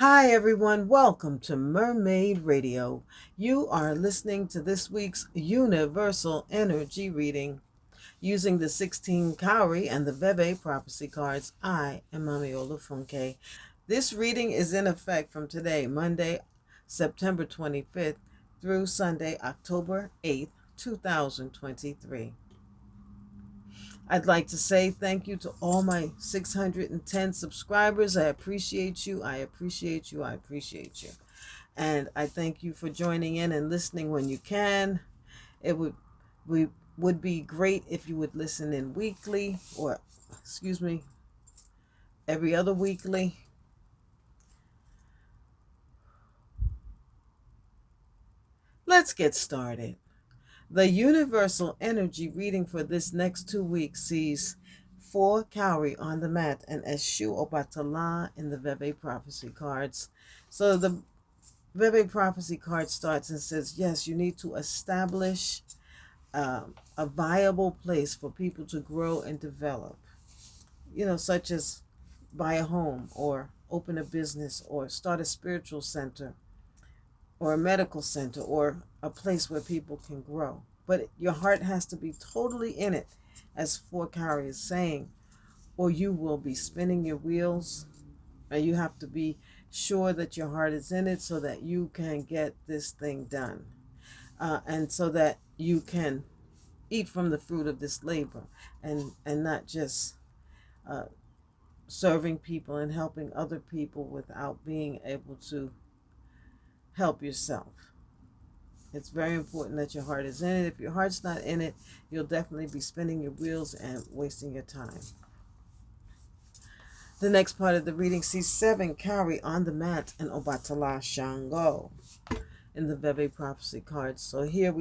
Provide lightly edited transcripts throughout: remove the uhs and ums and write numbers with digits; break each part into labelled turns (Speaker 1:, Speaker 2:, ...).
Speaker 1: Hi everyone, welcome to Mermaid Radio. You are listening to this week's Universal Energy Reading. Using the 16 Cowrie and the Veve prophecy cards, I am Mami Olufunke. This reading is in effect from today, Monday, September 25th, through Sunday, October 8th, 2023. I'd like to say thank you to all my 610 subscribers. I appreciate you. I appreciate you. I appreciate you. And I thank you for joining in and listening when you can. It would be great if you would listen in weekly, or every other weekly. Let's get started. The universal energy reading for this next 2 weeks sees 4 Cowrie on the mat and Eshu Obatala in the Veve prophecy cards. So the Veve prophecy card starts and says, yes, you need to establish a viable place for people to grow and develop, such as buy a home or open a business or start a spiritual center or a medical center or a place where people can grow. But your heart has to be totally in it, as 4 Cowrie is saying, or you will be spinning your wheels. And you have to be sure that your heart is in it so that you can get this thing done. And so that you can eat from the fruit of this labor and not just uh, serving people and helping other people without being able to help yourself. It's very important that your heart is in it. If your heart's not in it, you'll definitely be spinning your wheels and wasting your time. The next part of the reading sees 7 Cowrie on the mat and Obatala Shango in the Veve prophecy cards. So here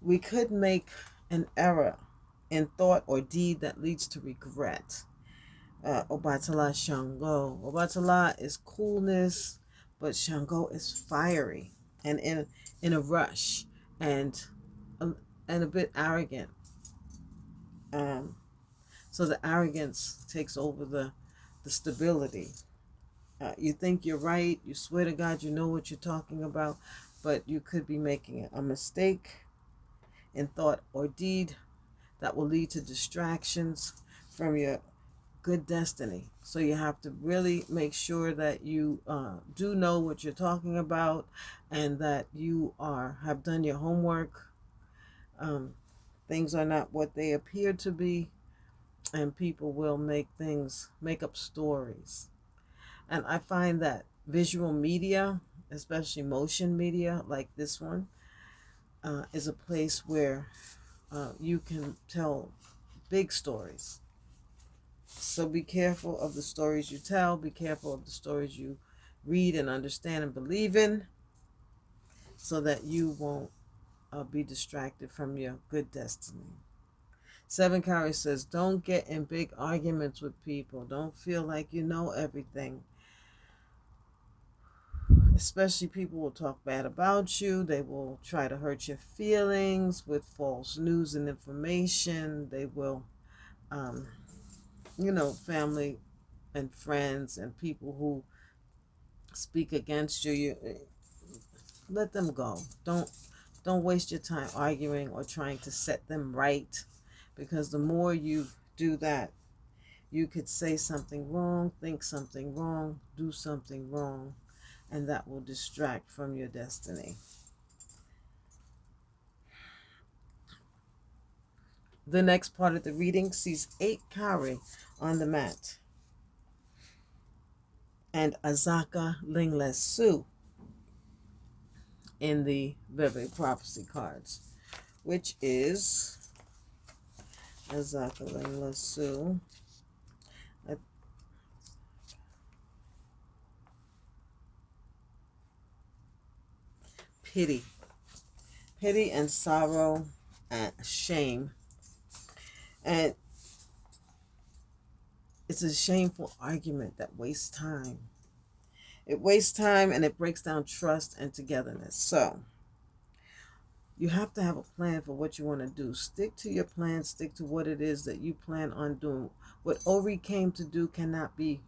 Speaker 1: we could make an error in thought or deed that leads to regret. Obatala Shango. Obatala is coolness, but Shango is fiery and in a rush and a bit arrogant. So the arrogance takes over the stability. You think you're right. You swear to God you know what you're talking about, but you could be making a mistake in thought or deed that will lead to distractions from your good destiny. So you have to really make sure that you do know what you're talking about and that you have done your homework. Things are not what they appear to be, and people will make up stories. And I find that visual media, especially motion media like this one, is a place where you can tell big stories. So be careful of the stories you tell. Be careful of the stories you read and understand and believe in, so that you won't be distracted from your good destiny. 7 Cowrie says, don't get in big arguments with people. Don't feel like you know everything. Especially people will talk bad about you. They will try to hurt your feelings with false news and information. They will, family and friends and people who speak against you, let them go. Don't waste your time arguing or trying to set them right, because the more you do that, you could say something wrong, think something wrong, do something wrong, and that will distract from your destiny. The next part of the reading sees 8 Cowrie on the mat and Azaka Linglesu in the Veve prophecy cards, which is Azaka Linglesu. Pity and sorrow and shame. And it's a shameful argument that wastes time. It wastes time and it breaks down trust and togetherness. So you have to have a plan for what you want to do. Stick to your plan. Stick to what it is that you plan on doing. What Ori came to do cannot be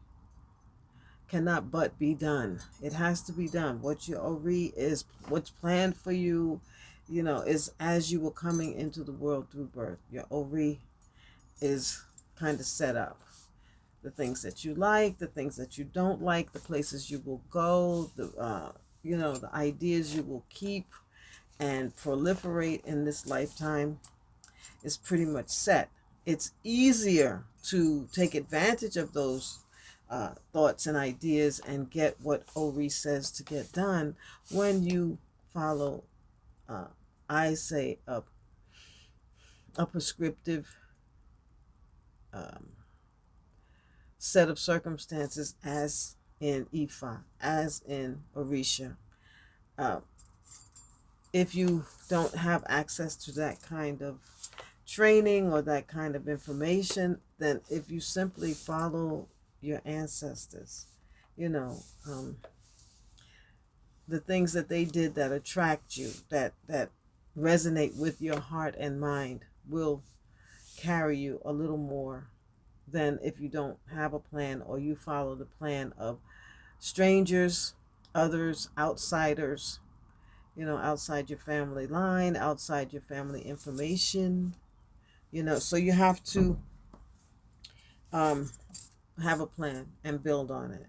Speaker 1: cannot but be done. It has to be done. What your Ori is, what's planned for you, is as you were coming into the world through birth. Your Ori is kind of set up. The things that you like, the things that you don't like, the places you will go, the ideas you will keep and proliferate in this lifetime is pretty much set. It's easier to take advantage of those thoughts and ideas and get what Ori says to get done when you follow, I say, a prescriptive um, set of circumstances, as in Ifa, as in Orisha. Uh, if you don't have access to that kind of training or that kind of information, then if you simply follow your ancestors, you know, the things that they did that attract you, that resonate with your heart and mind, will carry you a little more than if you don't have a plan or you follow the plan of strangers, others, outsiders, outside your family line, outside your family information, so you have to have a plan and build on it.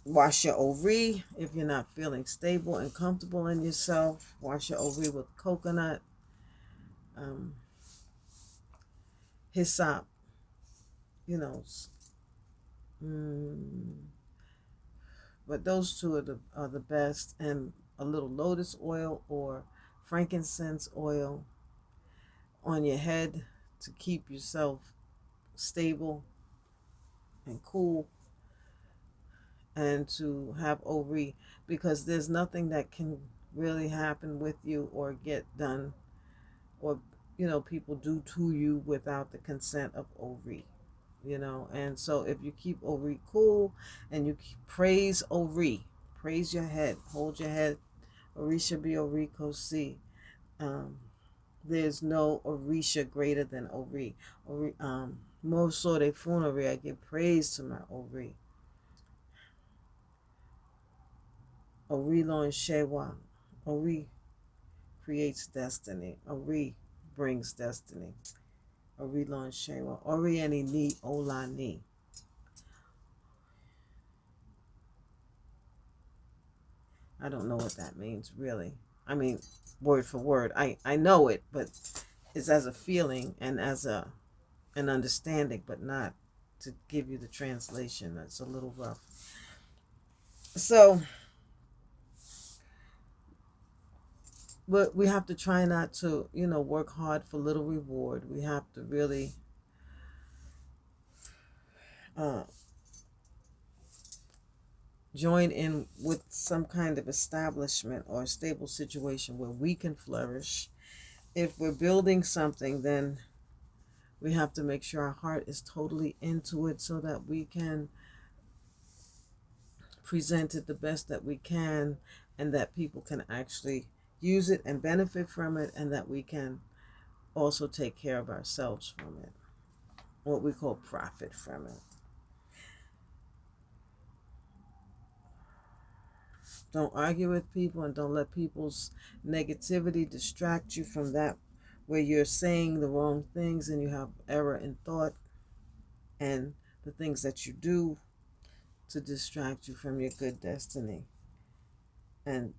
Speaker 1: Wash your Ori if you're not feeling stable and comfortable in yourself. Wash your Ori with coconut, hyssop, you know. But those two are the best, and a little lotus oil or frankincense oil on your head to keep yourself stable and cool, and to have Ori, because there's nothing that can really happen with you or get done or people do to you without the consent of Ori. And so if you keep Ori cool and you praise Ori, praise your head, hold your head, Orisha be Oriko si. There's no Orisha greater than Ori. Mosore Funori, I give praise to my Ori. Ori Lon Shewa. Ori creates destiny. Ori brings destiny. Ori Lon Shewa. Ori Ani Ni Ola Ni. I don't know what that means, really. I mean, word for word. I know it, but it's as a feeling and as an understanding, but not to give you the translation. That's a little rough. So, but we have to try not to, work hard for little reward. We have to really join in with some kind of establishment or a stable situation where we can flourish. If we're building something, then we have to make sure our heart is totally into it so that we can present it the best that we can, and that people can actually use it and benefit from it, and that we can also take care of ourselves from it, what we call profit from it. Don't argue with people, and don't let people's negativity distract you from that where you're saying the wrong things and you have error in thought, and the things that you do to distract you from your good destiny. And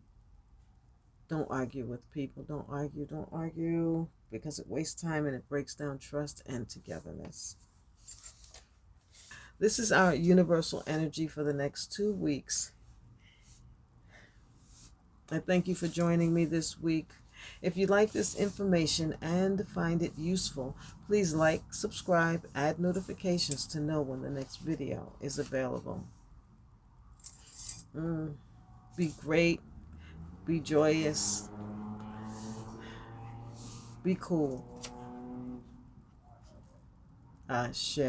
Speaker 1: don't argue with people. Don't argue, because it wastes time and it breaks down trust and togetherness. This is our universal energy for the next 2 weeks. I thank you for joining me this week. If you like this information and find it useful, please like, subscribe, add notifications to know when the next video is available. Be great. Be joyous. Be cool. Ashe.